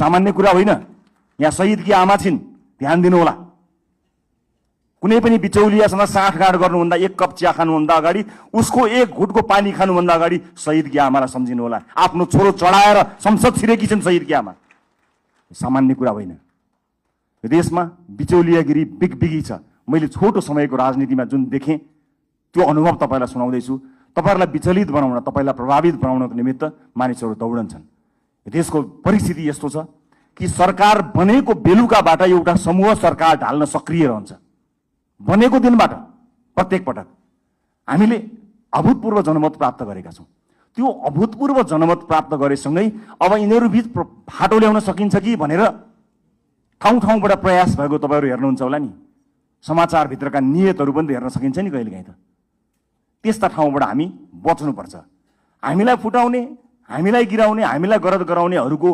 सामान्य कुरा होइन। यहाँ शहीदकी आमा छिन्, ध्यान दिनुहोला। कुनै पनि बिचौलियासँग साँठगाँठ गर्नुभन्दा, एक कप चिया खानुभन्दा अगाडि, उसको एक घुटको पानी खानुभन्दा अगाडि शहीदकी आमालाई सम्झिनु होला। आफ्नो छोरो चढाएर संसद छिरेकी छन् शहीदकी आमा। सामान्य कुरा होइन। यो देशमा बिचौलियागिरी बिगबिगी छ। मैले छोटो समयको राजनीतिमा जुन देखेँ त्यो अनुभव तपाईँलाई सुनाउँदैछु। तपाईँहरूलाई विचलित बनाउन, तपाईँलाई प्रभावित बनाउनको निमित्त मानिसहरू दौडन्छन्। देशको परिस्थिति यस्तो छ कि सरकार बनेको बेलुकाबाट एउटा समूह सरकार ढाल्न सक्रिय रहन्छ। बनेको दिनबाट प्रत्येक पटक हामीले अभूतपूर्व जनमत प्राप्त गरेका छौँ। त्यो अभूतपूर्व जनमत प्राप्त गरेसँगै अब यिनीहरू बीच फाटो ल्याउन सकिन्छ कि भनेर ठाउँ ठाउँबाट प्रयास भएको तपाईँहरू हेर्नुहुन्छ होला नि। समाचारभित्रका नियतहरू पनि त हेर्न सकिन्छ नि कहिलेकाहीँ त। त्यस्ता ठाउँबाट हामी बच्नुपर्छ। हामीलाई फुटाउने, हामीलाई गिराउने, हामीलाई गरद गराउनेहरूको